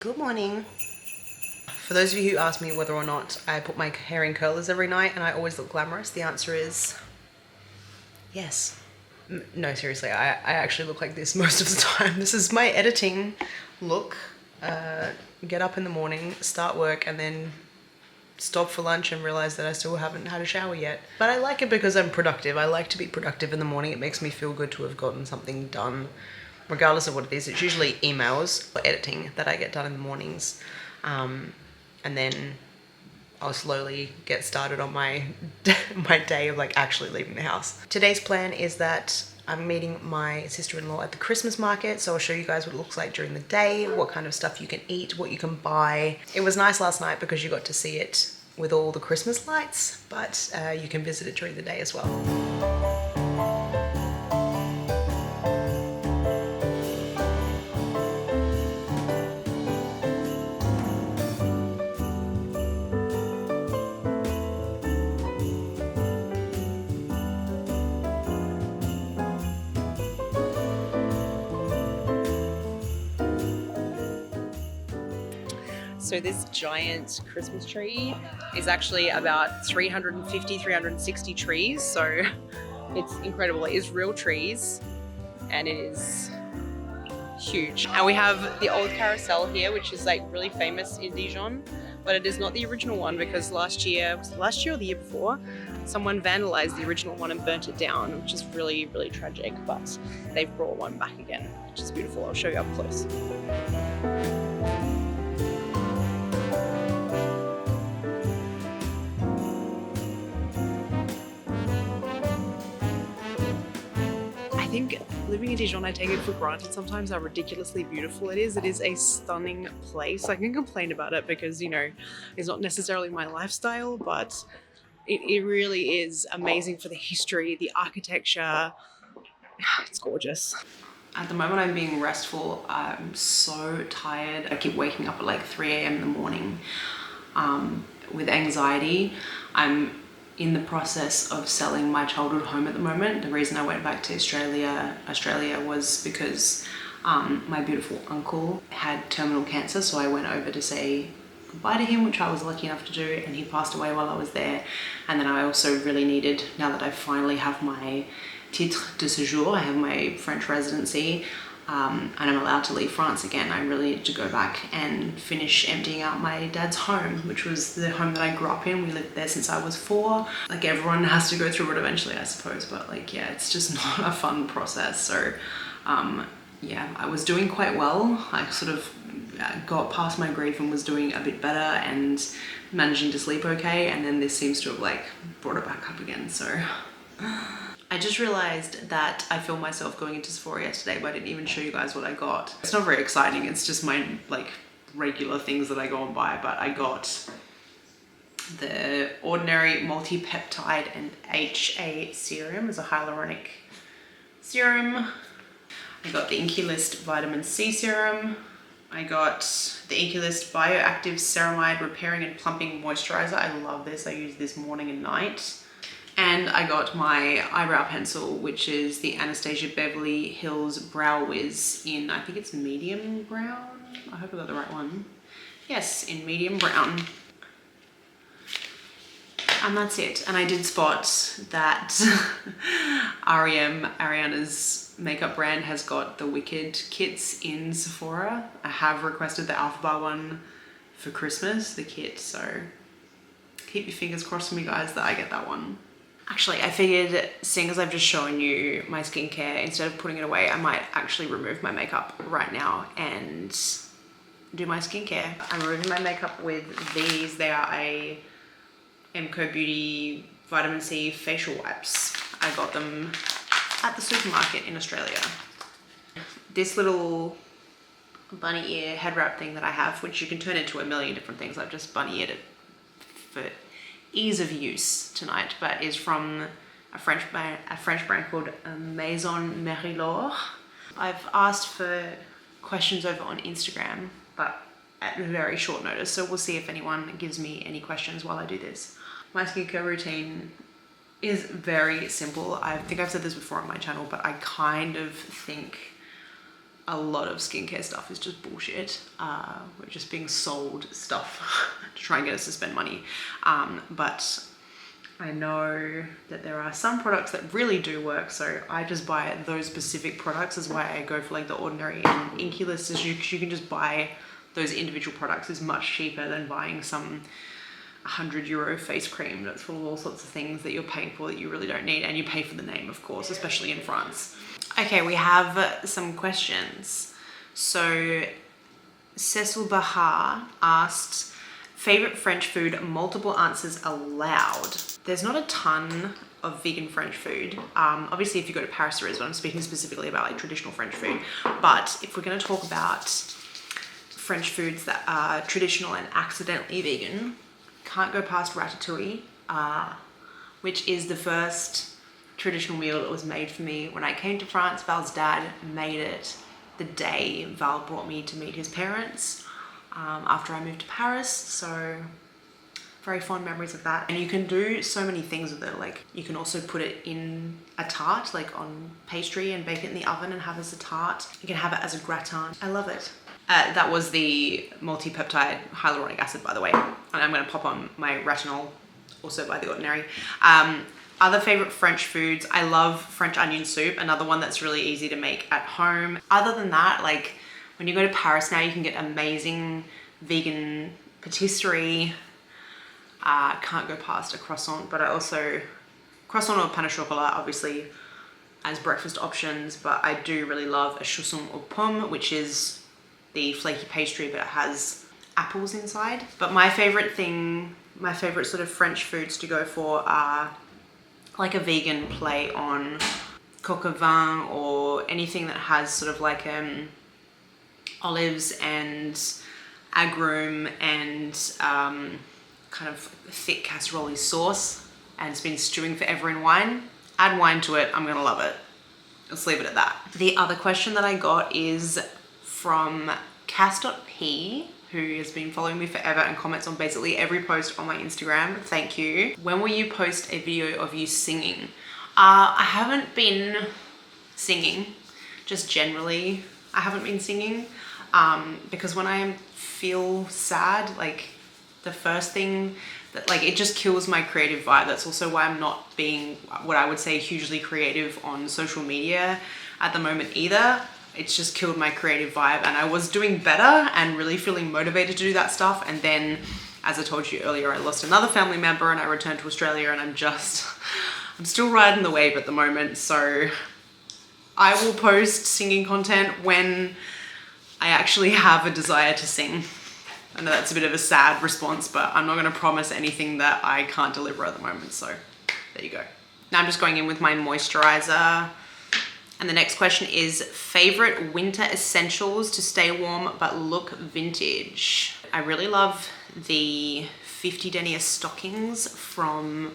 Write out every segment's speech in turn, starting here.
Good morning. For those of you who ask me whether or not I put my hair in curlers every night and I always look glamorous, the answer is yes. No, seriously, I actually look like this most of the time. This is my editing look. Get up in the morning, start work, and then stop for lunch and realize that I still haven't had a shower yet. But I like it because I'm productive. I like to be productive in the morning. It makes me feel good to have gotten something done. Regardless of what it is, it's usually emails or editing that I get done in the mornings. And then I'll slowly get started on my my day of like actually leaving the house. Today's plan is that I'm meeting my sister-in-law at the Christmas market, so I'll show you guys what it looks like during the day, what kind of stuff you can eat, what you can buy. It was nice last night because you got to see it with all the Christmas lights, but you can visit it during the day as well. So this giant Christmas tree is actually about 350, 360 trees. So it's incredible. It is real trees and it is huge. And we have the old carousel here, which is like really famous in Dijon, but it is not the original one because last year or the year before, someone vandalized the original one and burnt it down, which is really, really tragic, but they've brought one back again, which is beautiful. I'll show you up close. I think living in Dijon, I take it for granted sometimes how ridiculously beautiful it is. It is a stunning place. I can complain about it because, you know, it's not necessarily my lifestyle, but it really is amazing for the history, the architecture. It's gorgeous. At the moment I'm being restful. I'm so tired. I keep waking up at like 3 a.m. in the morning with anxiety. I'm in the process of selling my childhood home at the moment. The reason I went back to Australia was because my beautiful uncle had terminal cancer, so I went over to say goodbye to him, which I was lucky enough to do, and he passed away while I was there. And then I also really needed, now that I finally have my titre de séjour, I have my French residency, and I'm allowed to leave France again, I really need to go back and finish emptying out my dad's home, which was the home that I grew up in. We lived there since I was 4. Like, everyone has to go through it eventually, I suppose, but like, yeah, it's just not a fun process. So yeah, I was doing quite well. I sort of got past my grief and was doing a bit better and managing to sleep okay, and then this seems to have like brought it back up again. So I just realized that I filmed myself going into Sephora yesterday, but I didn't even show you guys what I got. It's not very exciting. It's just my like regular things that I go and buy, but I got the Ordinary Multi-Peptide and HA Serum as a hyaluronic serum. I got the Inculist Vitamin C Serum. I got the Inculist Bioactive Ceramide Repairing and Plumping Moisturizer. I love this. I use this morning and night. And I got my eyebrow pencil, which is the Anastasia Beverly Hills Brow Wiz in, I think it's medium brown. I hope I got the right one. Yes, in medium brown. And that's it. And I did spot that Ariana's makeup brand has got the Wicked kits in Sephora. I have requested the Alpha Bar one for Christmas, the kit, so keep your fingers crossed for me, guys, that I get that one. Actually, I figured, seeing as I've just shown you my skincare, instead of putting it away, I might actually remove my makeup right now and do my skincare. I'm removing my makeup with these. They are a Emco Beauty Vitamin C facial wipes. I got them at the supermarket in Australia. This little bunny ear head wrap thing that I have, which you can turn into a million different things. I've just bunny eared it for ease of use tonight, but is from a French brand called Maison Mary-Laure. I've asked for questions over on Instagram, but at very short notice, so we'll see if anyone gives me any questions while I do this. My skincare routine is very simple. I think I've said this before on my channel, but I kind of think a lot of skincare stuff is just bullshit. We're just being sold stuff to try and get us to spend money. But I know that there are some products that really do work, so I just buy those specific products. Is why I go for like the Ordinary and Inky List, is you can just buy those individual products. Is much cheaper than buying some €100 face cream that's full of all sorts of things that you're paying for that you really don't need, and you pay for the name, of course, especially in France. Okay, we have some questions. So Cecil Bahar asked, favorite French food, multiple answers allowed. There's not a ton of vegan French food. Obviously, if you go to Paris, there is, but I'm speaking specifically about like traditional French food. But if we're going to talk about French foods that are traditional and accidentally vegan, can't go past ratatouille, which is the first traditional meal that was made for me when I came to France. Val's dad made it the day Val brought me to meet his parents after I moved to Paris, so very fond memories of that. And you can do so many things with it. Like you can also put it in a tart, like on pastry, and bake it in the oven and have it as a tart. You can have it as a gratin. I love it. That was the multi-peptide hyaluronic acid, by the way. And I'm going to pop on my retinol, also by The Ordinary. Other favorite French foods, I love French onion soup, another one that's really easy to make at home. Other than that, like when you go to Paris now, you can get amazing vegan patisserie. Can't go past a croissant, but I also, croissant or pain au chocolat, obviously, as breakfast options, but I do really love a chausson aux pommes, which is the flaky pastry, but it has apples inside. But my favorite sort of French foods to go for are like a vegan play on coq au vin, or anything that has sort of like olives and agrumes and kind of thick casserole sauce, and it's been stewing forever in wine. Add wine to it, I'm gonna love it. Let's leave it at that. The other question that I got is from Cass.P, who has been following me forever and comments on basically every post on my Instagram. Thank you. When will you post a video of you singing? I haven't been singing, just generally I haven't been singing, because when I feel sad, like the first thing that, like, it just kills my creative vibe. That's also why I'm not being what I would say hugely creative on social media at the moment either. It's just killed my creative vibe, and I was doing better and really feeling motivated to do that stuff. And then, as I told you earlier, I lost another family member and I returned to Australia, and I'm still riding the wave at the moment. So I will post singing content when I actually have a desire to sing. I know that's a bit of a sad response, but I'm not going to promise anything that I can't deliver at the moment. So there you go. Now I'm just going in with my moisturizer. And the next question is, favorite winter essentials to stay warm but look vintage. I really love the 50 denier stockings from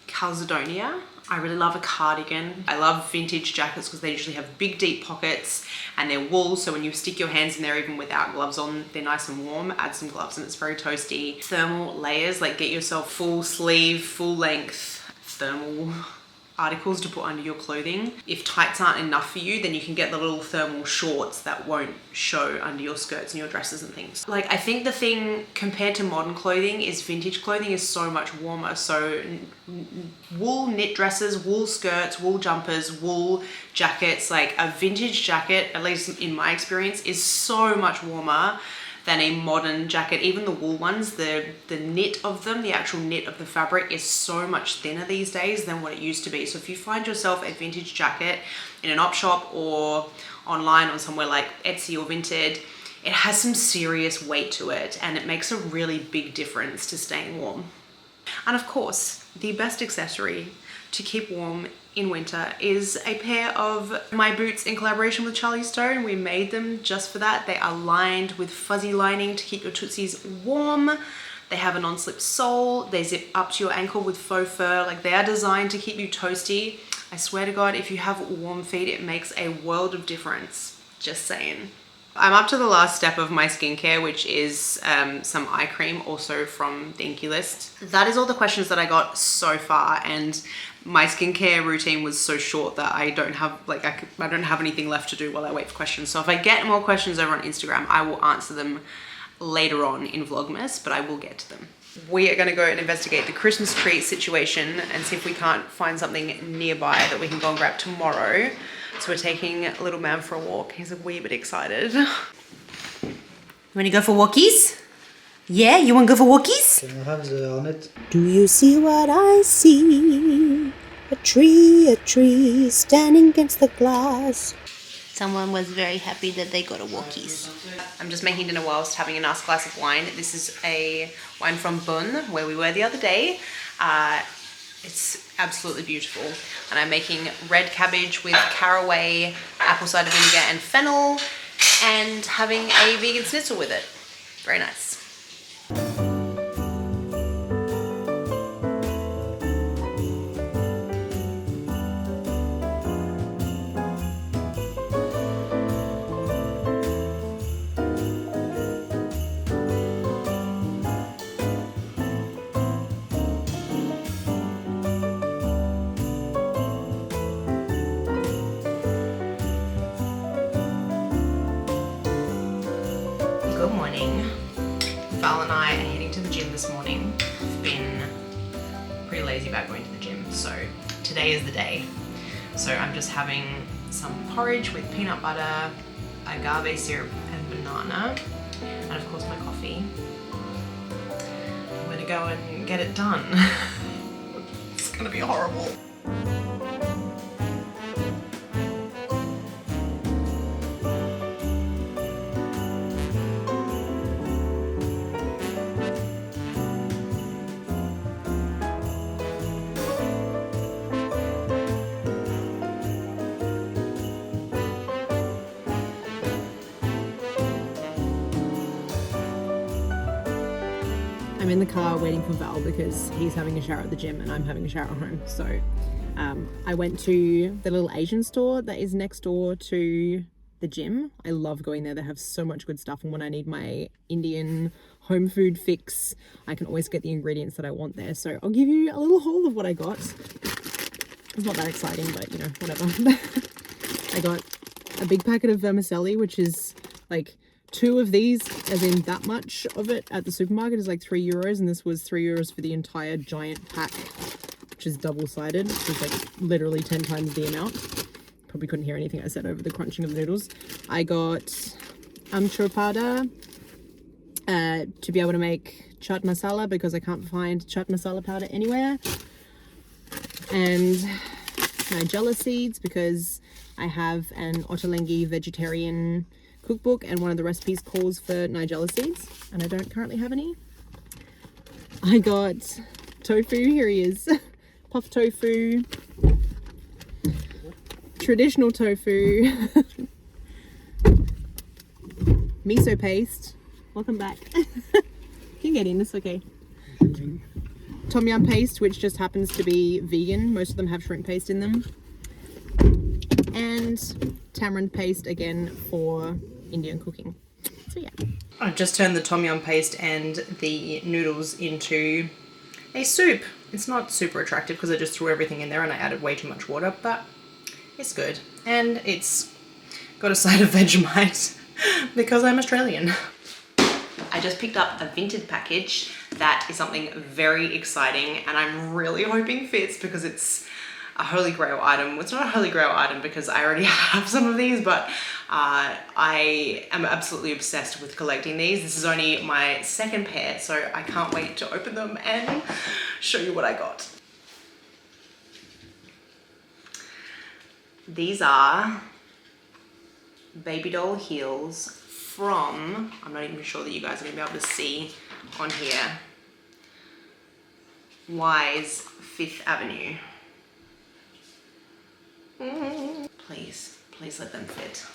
Calzedonia. I really love a cardigan. I love vintage jackets because they usually have big deep pockets and they're wool, so when you stick your hands in there even without gloves on, they're nice and warm. Add some gloves and it's very toasty. Thermal layers, like get yourself full sleeve, full length thermal articles to put under your clothing. If tights aren't enough for you, then you can get the little thermal shorts that won't show under your skirts and your dresses and things. Like, I think the thing compared to modern clothing is vintage clothing is so much warmer. So wool knit dresses, wool skirts, wool jumpers, wool jackets, like a vintage jacket, at least in my experience, is so much warmer than a modern jacket. Even the wool ones, the knit of them, the actual knit of the fabric is so much thinner these days than what it used to be. So if you find yourself a vintage jacket in an op shop or online on somewhere like Etsy or Vinted, it has some serious weight to it and it makes a really big difference to staying warm. And of course, the best accessory to keep warm in winter is a pair of my boots in collaboration with Charlie Stone. We made them just for that. They are lined with fuzzy lining to keep your tootsies warm. They have a non-slip sole. They zip up to your ankle with faux fur. Like, they are designed to keep you toasty. I swear to God, if you have warm feet, it makes a world of difference. Just saying. I'm up to the last step of my skincare, which is some eye cream, also from the Inky List. That is all the questions that I got so far, and my skincare routine was so short that I don't have like I don't have anything left to do while I wait for questions. So if I get more questions over on Instagram, I will answer them later on in Vlogmas, but I will get to them. We are going to go and investigate the Christmas tree situation and see if we can't find something nearby that we can go and grab tomorrow. So we're taking little man for a walk. He's a wee bit excited. You want to go for walkies? Yeah, you want to go for walkies? Can I have the hornet? Do you see what I see? A tree standing against the glass. Someone was very happy that they got a walkies. I'm just making dinner whilst having a nice glass of wine. This is a wine from Bonn, where we were the other day. It's absolutely beautiful. And I'm making red cabbage with caraway, apple cider vinegar and fennel, and having a vegan schnitzel with it. Very nice. Good morning. Val and I are heading to the gym this morning. I've been pretty lazy about going to the gym, so today is the day. So I'm just having some porridge with peanut butter, agave syrup and banana, and of course my coffee. I'm gonna go and get it done. It's gonna be horrible. I'm in the car waiting for Val because he's having a shower at the gym and I'm having a shower at home. So I went to the little Asian store that is next door to the gym. I love going there. They have so much good stuff, and when I need my Indian home food fix, I can always get the ingredients that I want there. So I'll give you a little haul of what I got. It's not that exciting, but you know, whatever. I got a big packet of vermicelli, which is like 2 of these, as in that much of it at the supermarket is like €3, and this was €3 for the entire giant pack, which is double-sided, which is like literally 10 times the amount. Probably couldn't hear anything I said over the crunching of the noodles. I got amchur powder to be able to make chaat masala because I can't find chaat masala powder anywhere, and nigella seeds because I have an Ottolenghi vegetarian cookbook and one of the recipes calls for nigella seeds and I don't currently have any. I got tofu, here he is. Puff tofu, traditional tofu, miso paste, welcome back. You can get in, it's okay. Tom yum paste, which just happens to be vegan, most of them have shrimp paste in them, and tamarind paste again for Indian cooking. So yeah, I've just turned the tom yum paste and the noodles into a soup. It's not super attractive because I just threw everything in there and I added way too much water, but it's good. And it's got a side of Vegemite because I'm Australian. I just picked up a Vinted package that is something very exciting and I'm really hoping fits because it's a holy grail item. It's not a holy grail item because I already have some of these, but I am absolutely obsessed with collecting these. This is only my 2nd pair, so I can't wait to open them and show you what I got. These are baby doll heels from, I'm not even sure that you guys are gonna be able to see on here, Wise 5th Avenue. Please, please let them fit.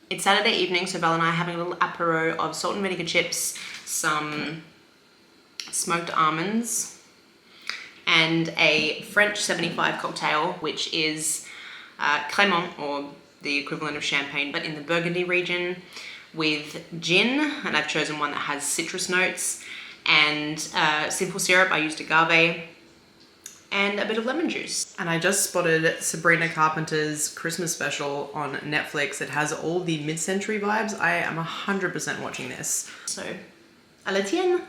It's Saturday evening, so Belle and I are having a little apéro of salt and vinegar chips, some smoked almonds, and a French 75 cocktail, which is Cremant, or the equivalent of champagne, but in the Burgundy region, with gin, and I've chosen one that has citrus notes, and simple syrup. I used agave, and a bit of lemon juice. And I just spotted Sabrina Carpenter's Christmas special on Netflix. It has all the mid-century vibes. I am 100% watching this. So, à la tienne!